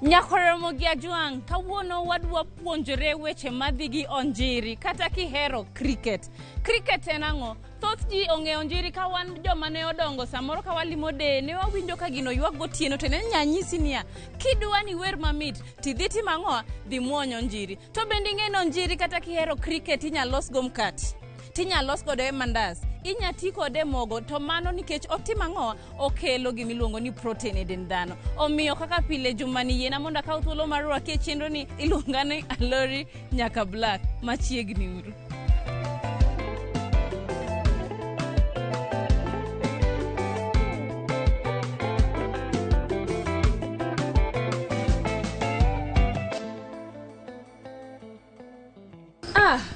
Ramogi ajuang kawuono wadwa puonjore weche madhigi onjiri kata kihero cricket. Cricket en ang'o? Thoth ji ong'eyo onjiri ka wan joma ne odongo samoro ka walimo de ne wawinjo ka gino ywak gotieno to ne nyanyisi niya kidwa ni wer mamit tidhi timang'oa dhi muonyo onjiri. To bende ing'eno onjiri kata kihero cricket inyalo los go mkati, tinyalo los kode mandas, inya ti kode mogo, to mano nikech otimo ang'o okelo gimiluongo ni protein e dend dhano. Omiyo kaka pile jumani yiena mondo akaw thuolo mar rwaki e chenro ni iluonga ni alori nyaka black machiegni uru.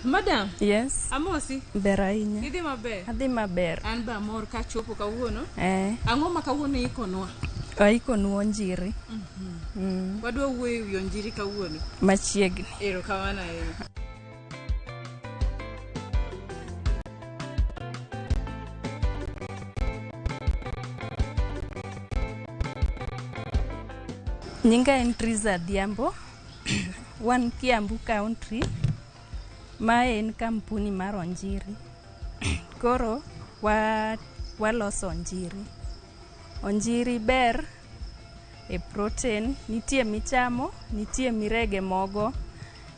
Madam. Yes. Amosi. Berainya. Idhi maber? Adhi maber. An ba mor ka chopo kawuono. Ang'o ma kawuono ikonwa? Ikonwa onjiri. Wadwa wuoyo wi onjiri kawuono. Machiegni. Erokamano ahinya. Nyinga en Triza Adhiambo. Wan Kiambu County. Mae en kampuni mar onjiri. Koro waloso onjiri. Onjiri ber e protein, nitie michamo, nitie mirege mogo,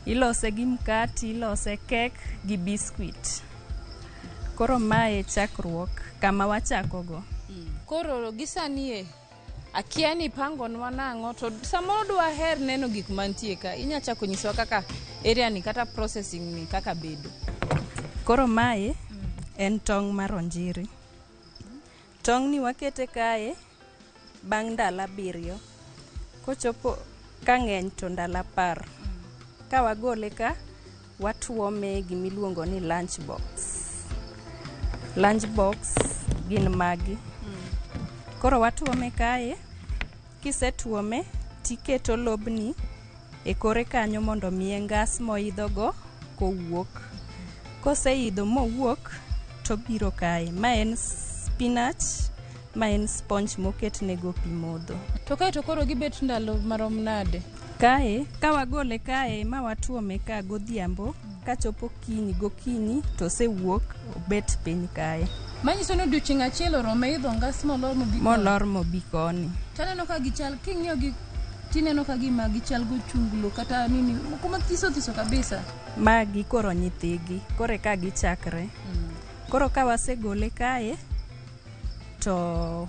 ilose gi mkati, ilose kek gi biskuit. Koro mae chakruok kama wachakogo. Koro gisanie akia ni pangonwa nang'o to samoro dwa her neno gik mantie ka inya chako nyisowa kaka area ni kata processing ni kaka bedo. Koro mae en tong' mar onjiri. Tong' ni wakete kae bang' ndalo 7. Kochopo ka ng'eny to ndalo 10. Ka wagole ka watuome gimiluongo ni lunch box. Lunch box gin magi. Koro watuome kae, kisetuome tiketo lobni e kore kanyo mondo miye ngas moidhogo kowuok. Koseidho mowuok to biro kae. Ma en spinach, ma en sponge moket nego pi modho. To kae to koro gibet ndalo marom nade? Kae, ka wagole kae ma watuome ka godhiambo, kachopo gokinyi to sewuok obet piny kae. Manyiso ni odiochieng' achiel orome idho ngas molor mobi koni. Molor mobi koni. Taneno ka gichal, king'iyo gi tineno ka gima gichal go chunglo kata nini, moko mathiso kabisa. Magi koro nyithigi, kore ka gichakre. Koro ka wasegole kae, to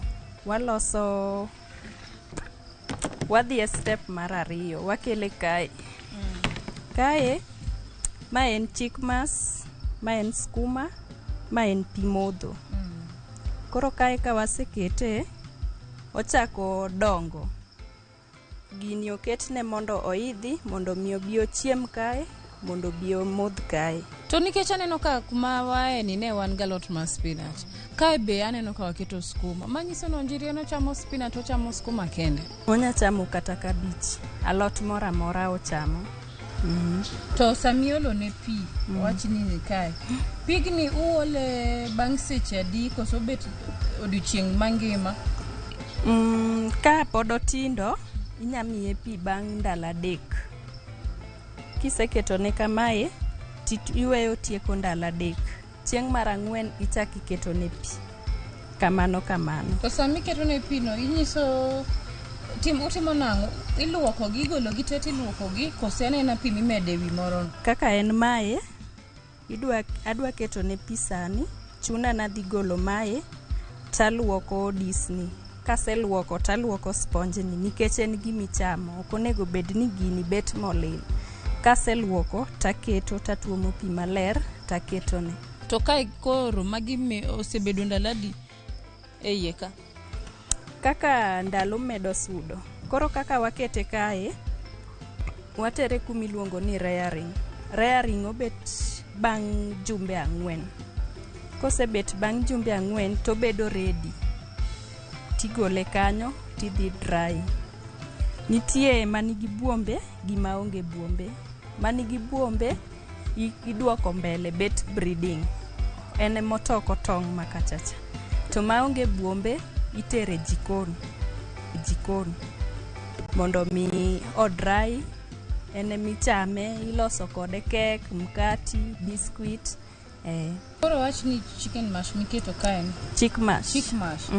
wadhi e step mar 2, wakele kae. Kae, ma en chickmas, ma en skuma, ma en pi modho. Koro kae ka wasekete, ochako dongo. Gini oketne mondo oidhi, mondo miyo bi ochiem kae, mondo bi omodh kae. To nikech aneno ka kuma wae ni ne wan galot mar spinach. Kae be aneno ka waketo skuma. Manyiso ni onjiri en ochamo spinach, ochamo skuma kende. Onya chamo kata kabich. Alot mora mora ochamo. To samiolo ne pi, wachni ni kae. Pigni uole bang' seche adi koso bet odiochieng' mangima? Ka pod otindo, inyamiye pi bang' ndalo 3. Kiseketone kamae, iweyo tieko ndalo 3. Chieng' mar 4 ichaki ketone pi. Kamano. To sami ketone pi no, inyiso utimo nang'o? Iluoko gi, igolo gi tete iluoko gi, kose anena pi mimede wi moro? Kaka en mae, adwa ketone pi sani, chuna nadhi golo mae, taluoko disni. Kaseluoko taluoko sponge ni, nikech en gimichamo, ok onego bed ni gini bet molil. Kaseluoko taketo tatuomo pi maler taketone. To kae koro magi osebedo ndalo adi e iye ka? Kaka ndalo medo sudo. Koro kaka wakete kae, watere kumiluongo ni rearing. Rearing obet bang' jumbe 4. Kosebet bang' jumbe 4 to bedo ready. Tigole kanyo, tidhi dry. Nitie manigi buombe gi maonge buombe. Manigi buombe iduoko mbele bet breeding. Ene motoko tong' makachacha. To maonge buombe itere jikon. mondo mi odry. En michame, iloso kode kek, mkati, biskuit. Koro wach ni chicken mash miketo kaen. Chick mash. Chick mash.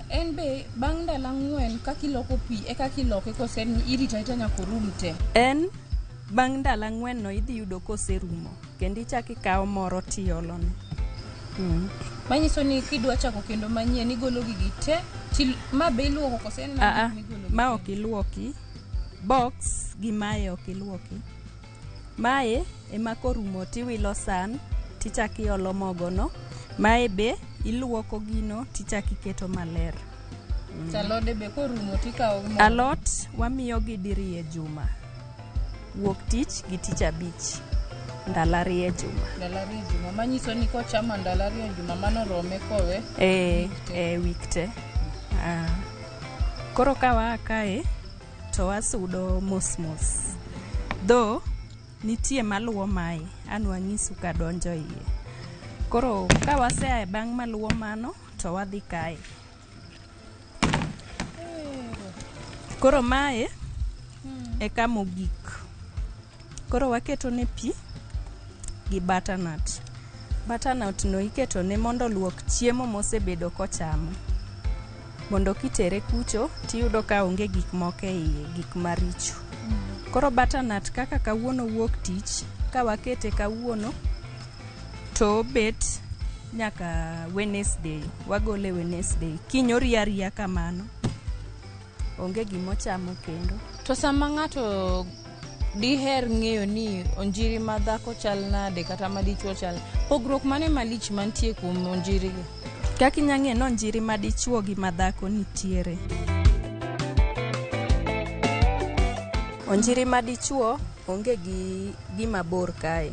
En be bang' ndalo 4 kaka iloko pi e kaka iloke kose irita nyaka rum te. En bang' ndalo 4 no idhi yudo koserumo kendo ichaki kawo moro tiolone. Manyiso ni kidwa chako kendo manyien igolo gigi te ma be iluoko kose en ma ok iluoki. Box gi mae ok iluoki. Mae ema korumo tiwilo san tichaki olo mogo no. Mae be iluoko gino tichaki keto maler. Alode be korumo tikawo mogo. Alot wamiyo gi diriye juma. Wuok tich gi tich abich. Ndalo 2 juma. Ndalo 2 juma. Manyiso ni kochamo ndalo 2 juma mano rome kowe. Week te. Koro kawa kae to wasudo mos. Though nitie maluwo mae an wang'isu ka donjo iye. Koro ka wasea bang' maluwo mano to wadhi kae. Koro mae e kamogik. Koro waketo ne pi gi butternut. Butternut no iketo ne mondo luok chiemo mosebedo kochamo. Mondo kitere kucho tiyudo ka onge gik moko e iye, gik maricho. Koro butternut kaka kawuono wuok tich, ka wakete kawuono to bet nyaka Wednesday, wagole Wednesday. Kinyori ariya kamano. Onge gimochamo kendo. To sama ng'ato diher ng'eyo ni onjiri ma dhako chal nade kata ma dichuo chal, pogruok mane malich mantie kuom onjiri gi? Kaka inyang'e no onjiri ma dichuo gi ma dhako nitiere. Onjiri ma dichuo onge gi gima bor kae.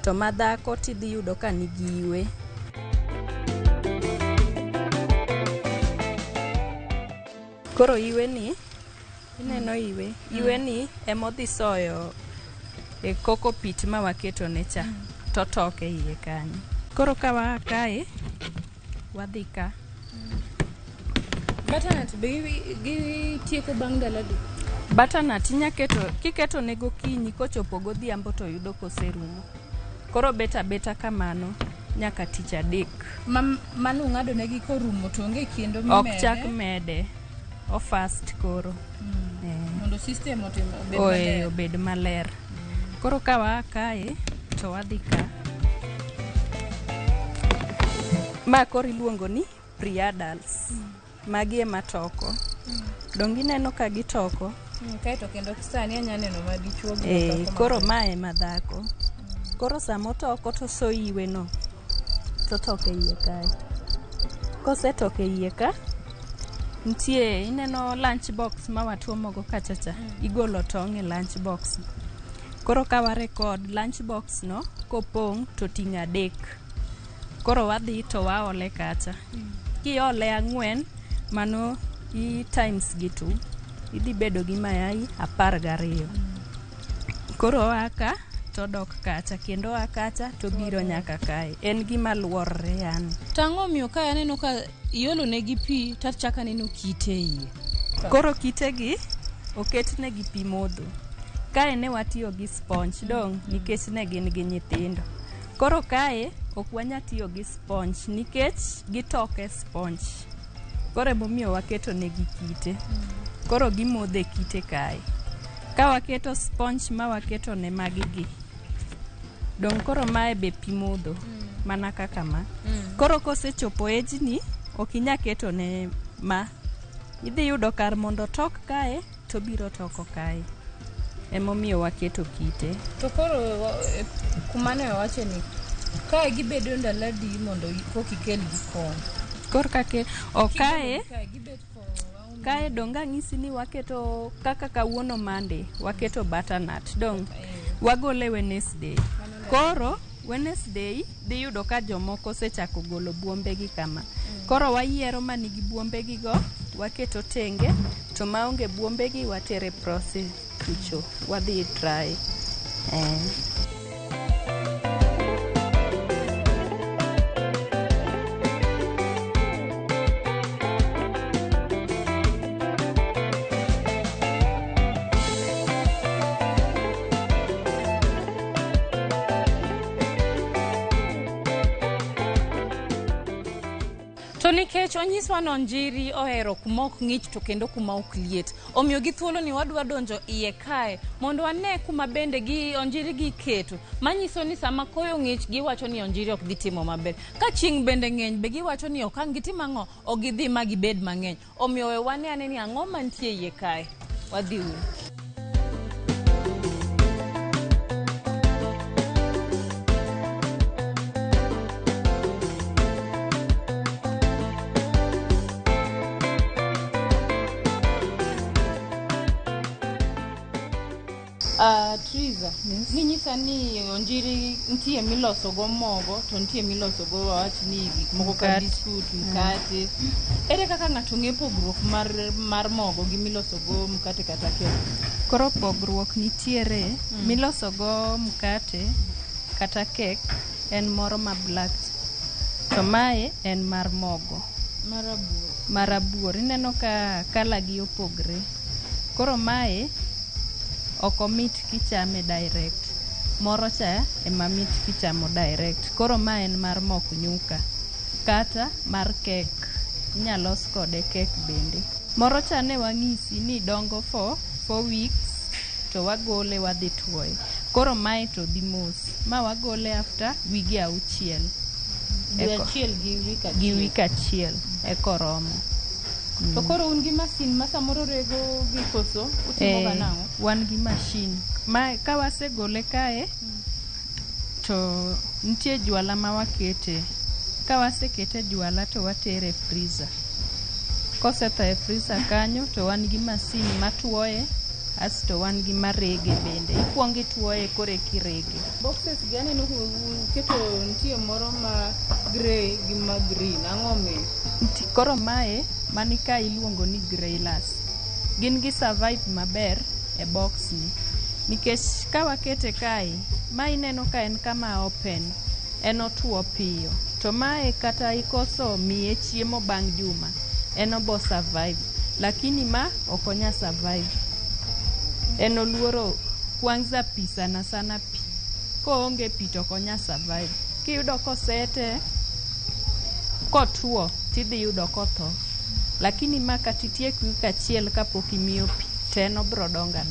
To ma dhako tidhi yudo ka nigi iwe. Koro iwe ni, ineno iwe. Iwe ni emodhi soyo e koko pit ma waketo ne cha. To toke iye kanyo. Koro kawa kae, wadhi ka. Butternut be gitieko bang' ndalo adi? Butternut kiketo ne gokinyi kochopo godhiambo to yudo koserumo. Koro beta kamano nyaka tich adek. Mano ng'ado negi korumo to onge kendo mimede. Ok chak mede. O fast koro. Mondo system obed maler. Koro kawa kae to wadhi ka. Ma koro iluongo ni pre-adults. Magi ema toko. Dongi neno ka gitoko. Kae to kendo sani anya neno ma dichuo gi toko. Koro mae ma dhako. Koro samo toko to so iwe no. To toke iye kae. Kose toke iye ka. Ntie ineno lunch box ma watuomogo kachacha. Igolo tong' e lunch box. Koro ka wa record lunch box no kopong' to ting' 3. Koro wadhi to waole kacha. Kiole 4 mano i times gi 2 idhi bedo gi mayai 12. Koro aka to dok kacha kendo akacha to biro nyaka kae. En gima luorre yani. Tang'o miyo ka aneno ka iolo negi pi tachaka neno kite iye. Koro kite gi oket negi pi modho. Kae ne watiyo gi sponge dong nikech ne gin gi nyithindo. Koro kae ok wanya tiyo gi sponge nikech gitoke sponge. Koro emomiyo waketo negi kite. Koro gimodhe kite kae. Ka waketo sponge ma waketo ne magigi. Dong koro mae be pi modho mana kaka ma. Koro kosechopo age ni ok inya keto ne ma. Idhi yudo kar mondo tok kae to biro toko kae. Emomiyo waketo kite. To koro kumane wache ni kae gibedo ndalo adi mondo kokikel gikon. Kor kake okae kae donga ng'isi ni waketo kaka kawuono Monday waketo butternut dong wagole Wednesday. Koro Wednesday dhi yudo ka jomoko sechako golo buombe gi kama. Koro wayiero manigi buombe gi go waketo tenge to maonge buombe gi watere process kucho wadhi try. nikech onyiswa ni onjiri ohero kuma ok ng'ich to kendo kuma ok liet. Omiyo gi thuolo ni wadwa donjo iye kae mondo wane kuma bende gi onjiri gi keto. Manyiso ni sama koyo ng'ich giwacho ni onjiri ok dhi timo maber. Ka chieng' bende ng'eny be giwacho ni ok ang' gitim ang'o, ok gidhi ma gibed mang'eny. Omiyo we wane ane ni ang'o mantie iye kae. Wadhi uru. Triza, yes. Ninyisa ni onjiri ntie miloso go mogo to ntie miloso go wach ni gik moko ka biskut, mkate. Ere kaka ng'ato ng'e pogruok mar mogo gi miloso go mkate kata kek? Koro pogruok nitiere. Miloso go mkate kata kek en moro ma black. To mae en mar mogo. Marabuor. Ineno ka kala gi opogre. Koro mae ok omit kichame direct. Moro cha ema mit kichamo direct. Koro ma en mar mok nyuka kata mar kek. Inyalos kode kek bende. Moro cha ne wang'isi ni dongo for 4 weeks to wagole wadhi tuoye. Koro mae to dhi mos. Ma wagole after wige 6. Gi wik achiel ekoromo. To koro un gi masin ma samoro rego gi koso utimo ga nang'o? Wan gi masin. Ma ka wasegole kae to nitie jwala ma wakete. Ka wasekete jwala to watere freezer. Kosetho e freezer kanyo to wan gi masin matuoye asto wan gi marege bende. Ikuongo ituoye kore kirege. Boxes gani no keto nitie moro ma grey gi ma green ang'o me? Koro mae mani ka iluongo ni grayless. Gin gi survive maber e box ni. Nikech ka wakete kae, ma ineno ka en kama open, en otuo piyo. To mae kata ikoso miye chiemo bang' juma, en obo survive. Lakini ma okonya survive. En oluoro kwanza pi sana pi. Ko onge pi to konya survive. Kiyudo kosete kotuo tidhi yudo kotho. Lakini ma katitiek wik achiel kapok imiyo pi, teno bro donga.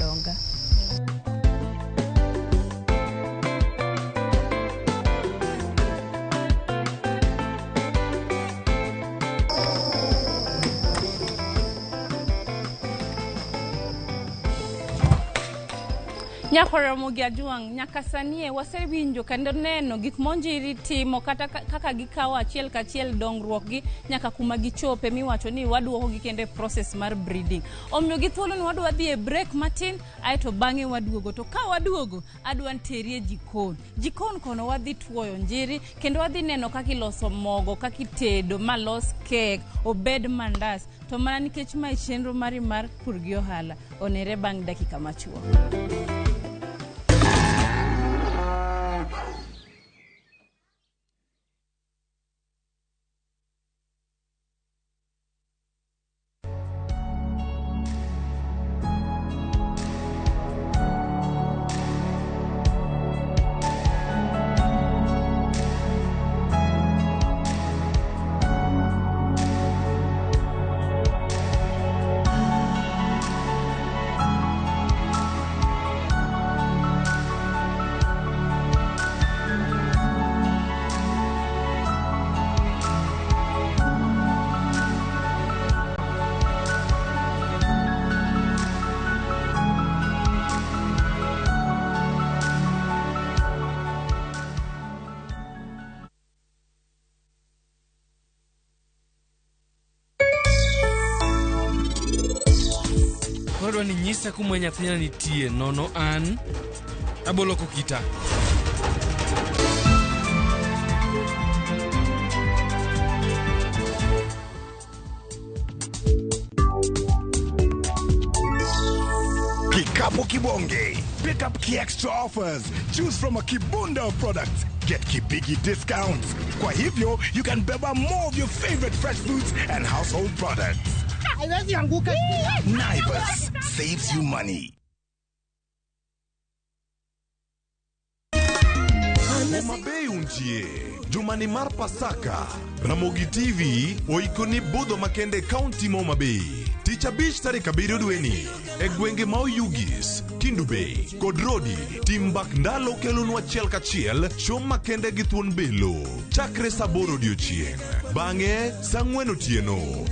Nyako Ramogi Ajuang, nyaka sanie wasewinjo kendo neno gik monjiri timo kata kaka gikawo achiel kachiel dongruok gi nyaka kuma gichope miwacho ni waduoko gi kende process mar breeding. Omiyo gi thuolo ni wadwa dhi e break matin aeto bang'e waduogo. To ka waduogo adwa nterie jikon. Jikon kono wadhi tuoyo onjiri kendo wadhi neno kaka iloso mogo, kaka itedo malos kek, obed mandas. To mana nikech ma chenro mari mar pur gi ohala onere bang' dakika machuok. Kodwa ni nyisa kuma nyathina nitie nono an aboloko kita. Kikapu Kibonge. Pick up key extra offers. Choose from a kibunda of products. Get kibigi discounts. Kwa hivyo, you can beba more of your favorite fresh foods and household products. Naivas saves you money. Uma Bay mantie jumani mar Pasaka Ramogi TV oikoni budho makende County Homa Bay tich abich tarik 7 dweni e gwenge ma Oyugis, Kendu Bay kod Rodi. Tim bak ndalo kelonwa achiel kachiel chom makende gi thuon belo chakre saa 8 odiochieng'. Bang'e saa 4 otieno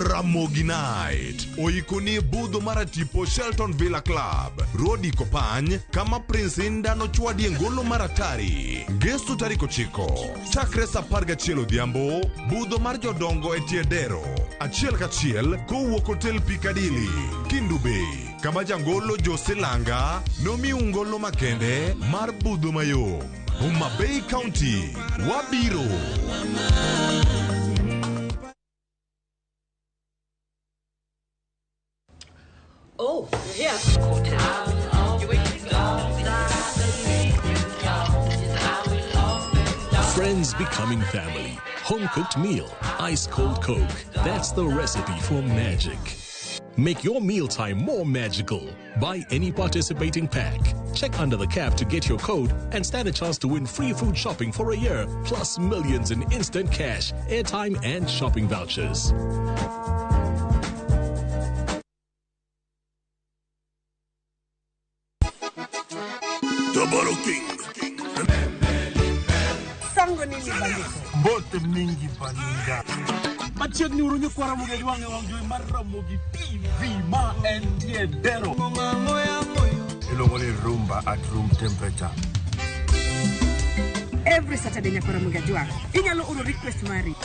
Ramogi Night oikoni budho mar tipo Shelton Villa Club Rodi Kopany kama Prince Inda nochwadie ngolo maratari Ngeso tarik 9 chakre saa 11 odhiambo budho mar jodongo e Tiedero achiel kachiel kowuok Hotel Piccadilly Kendu Bay kama jangolo Jose Langa nomi ungolo makende mar budho mayo Homa Bay County wabiro. Oh, yeah. Friends becoming family. Home-cooked meal. Ice-cold Coke. That's the recipe for magic. Make your mealtime more magical. Buy any participating pack. Check under the cap to get your code and stand a chance to win free food shopping for a year, plus millions in instant cash, airtime, and shopping vouchers. Double King. Sango nini bali? Bote mingi baninga. Machiegni urunyo kwa Ramogi Dwange wangjui mar Ramogi TV ma en Tiedero. Ilongo ni rumba at room temperature. Every Saturday nyakora Ramogi Dwange. Inyalo uro request mari.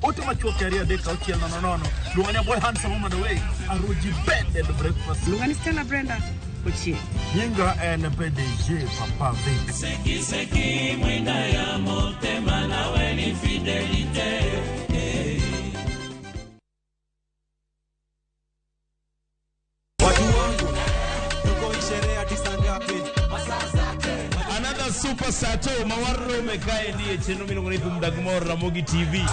Ote machuo career deka uchiel nono. Lunganya boy handsome on the way. Aruji bed and breakfast. Lungani Stella Brenda. Ochi. Nyinga en PDG Papa Vic. Seki seki mwenda ya motema na weni fidelite. Another super sato mawarro mekae ndiye cheno milongo ni Mdagmor Ramogi TV.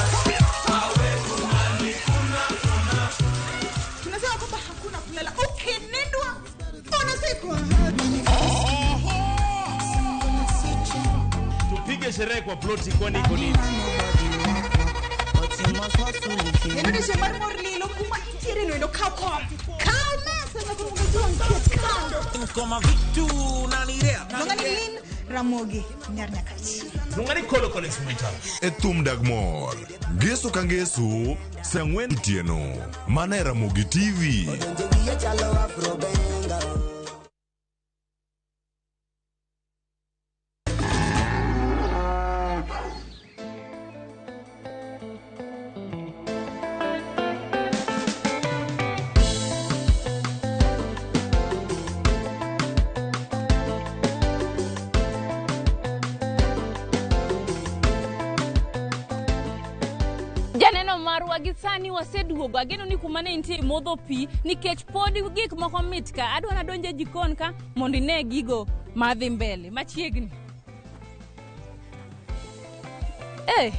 Tunasema kwamba hakuna kulala. Okay, nendwa. Tupige sherehe kwa ploti kwani iko nini? Ndio shemar morlilo kuma itire no kako. Kama sana kwa mgonjwa kando. Koma vitu na nirea. Ngani lin Ramogi nyarnya kachi. Ngani kolo smita. Etum Dagmor Ngeso kangeso saa 4 otieno mana Ramogi TV. Janeno marwa gisani waseduogo ageno ni kumane intie modho pi nikech podi gik moko mitka adwa na donje jikon ka mondo ine gigo madhi mbele machiegni. He.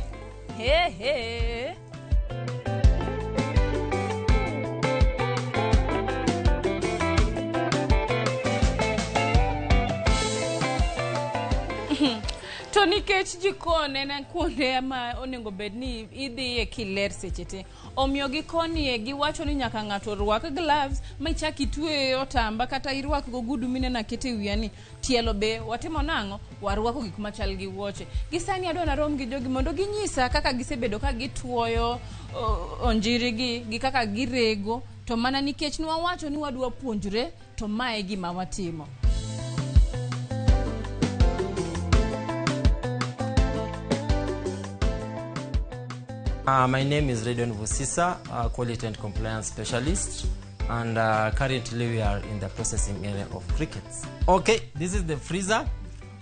To nikech jikon en kuonde ma onego bed ni idhiye kiler seche te. Omiyo gikonie giwacho ni nyaka ng'ato rwak gloves ma ichak itwe otamba kata irwak go gudu minena kete wiyani. Tielo be watimo nang'o warwako gik machal gi wuoche. Gisani adwa na rom gi jogi mondo ginyisa kaka gisebedo ka gituoyo onjiri gi kaka girego to mana nikech ni wawacho ni wadwa puonjre to mae gima watimo. My name is Redon Vusisa, Quality and Compliance Specialist, and currently we are in the processing area of crickets. Okay, this is the freezer.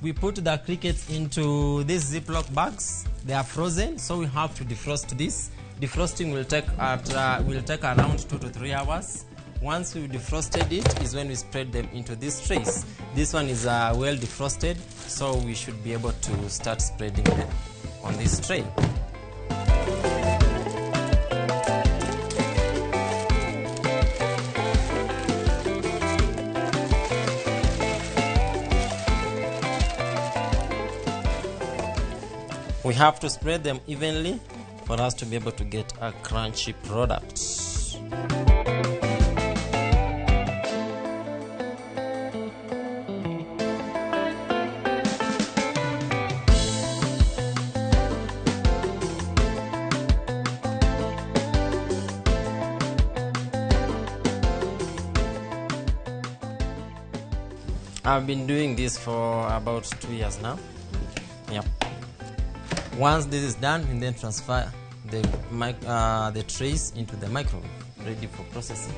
We put the crickets into these Ziploc bags. They are frozen, so we have to defrost this. Defrosting will take around 2 to 3 hours. Once we defrosted it is when we spread them into these trays. This one is well defrosted, so we should be able to start spreading them on this tray. We have to spread them evenly for us to be able to get a crunchy product. I've been doing this for about 2 years now. Yep. Once this is done, we then transfer the trays into the microwave, ready for processing.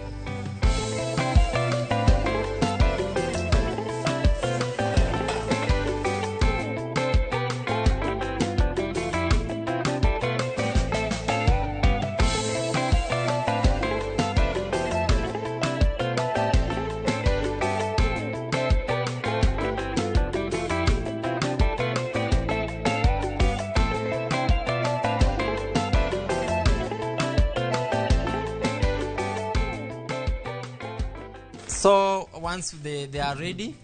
So once they are ready,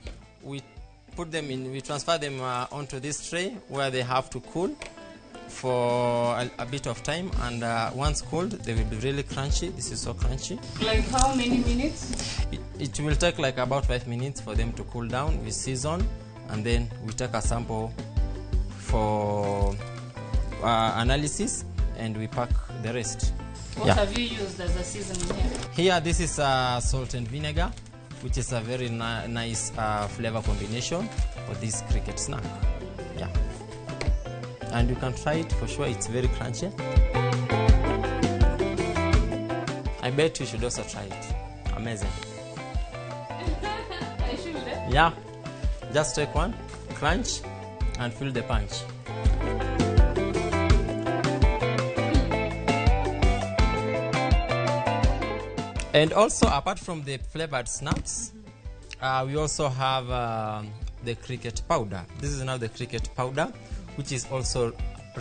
we put them in. We transfer them onto this tray where they have to cool for a bit of time. And once cooled, they will be really crunchy. This is so crunchy. Like how many minutes? It will take like about 5 minutes for them to cool down. We season, and then we take a sample for analysis, and we pack the rest. What have you used as a seasoning here? Here, this is salt and vinegar, which is a very nice flavor combination for this cricket snack. Yeah. And you can try it for sure, it's very crunchy. I bet you should also try it. Amazing. I should, eh? Yeah. Just take one, crunch, and feel the punch. And also, apart from the flavored snacks, we also have the cricket powder. This is now the cricket powder, which is also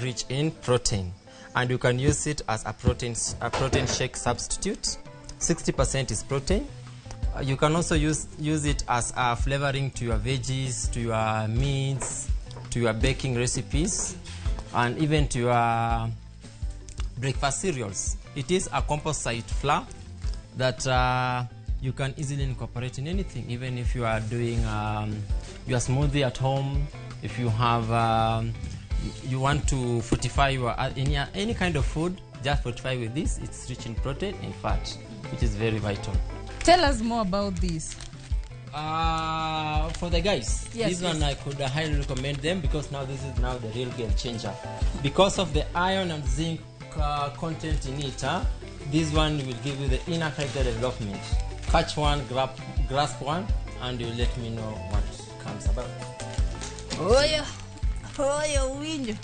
rich in protein, and you can use it as a protein shake substitute. 60% is protein. You can also use it as a flavoring to your veggies, to your meats, to your baking recipes, and even to your breakfast cereals. It is a composite flour that you can easily incorporate in anything, even if you are doing your smoothie at home. If you have you want to fortify your any kind of food, just fortify with this. It's rich in protein and fat, which is very vital. Tell us more about this. For the guys, yes, this one I could highly recommend them, because now this is now the real game changer. Because of the iron and zinc content in it, this one will give you the inner character development. Catch one, grasp one, and you let me know what comes about. Oyo winjo.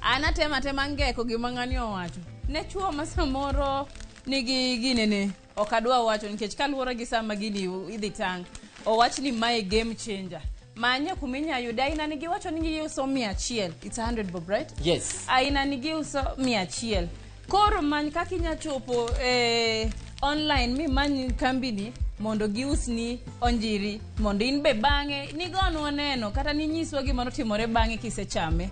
Anatema ngeko gimang'ani owacho. Ne chuo masamoro nigi ginene. Okadwa wacho nikech kaluwore gi sama gini idhi tang. Owach ni mae game changer. Manya kuminya yuda aina nigi wacho nigi uso 100. It's 100 bob, right? Yes. Aina nigi uso 100. Koro many kaka inya chopo online mi many kambini mondo giusni onjiri mondo in be bange nigonwa neno kata ninyiswa gima notimore bange kisechame.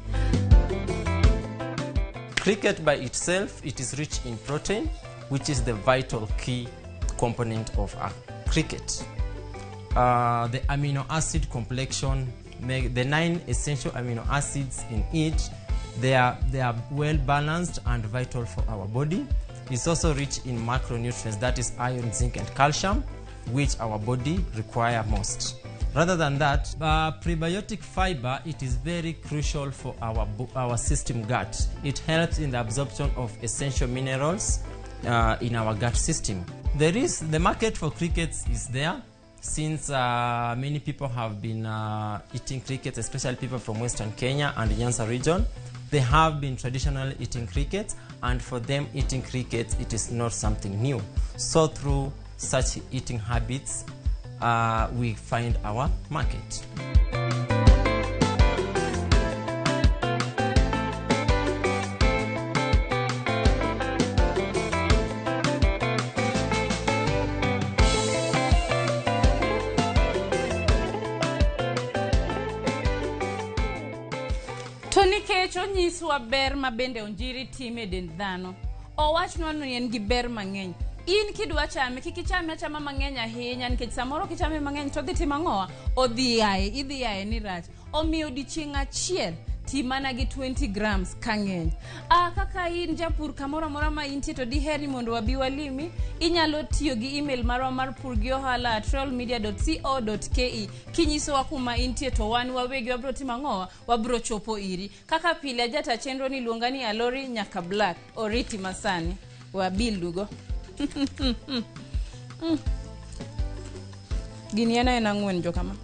Cricket by itself, it is rich in protein, which is the vital key component of a cricket. The amino acid complexion, the 9 essential amino acids in it, they are well balanced and vital for our body. It's also rich in macronutrients, that is iron, zinc, and calcium, which our body require most. Rather than that, prebiotic fiber, it is very crucial for our system gut. It helps in the absorption of essential minerals in our gut system. The market for crickets is there, since many people have been eating crickets, especially people from Western Kenya and the Nyanza region. They have been traditionally eating crickets, and for them eating crickets, it is not something new. So through such eating habits, we find our market. To nikech onyiswa ber ma bende onjiri timo e dend dhano, owachnwa ni en gi ber mang'eny. In kidwa chame, kik ichame achama mang'eny ahinya nikech samoro kichame mang'eny to dhi timo ang'owa, idhi yaye ni rach. Omiyo odiochieng' achiel ti mana gi 20 grams kang'eny. Kaka in japur kamoro amora ma intie to diheri mondo wabi walimi, inyalo tiyo gi email marwa mar purgiohala@royalmedia.co.ke kinyisowa kuma intie to wan wawegi wabro timo ang'owa, wabro chopo iri. Kaka pile jata chenro ni luonga ni Alori nyaka Black, oriti masani. Wabildugo. Gini ena ng'wen jo kama.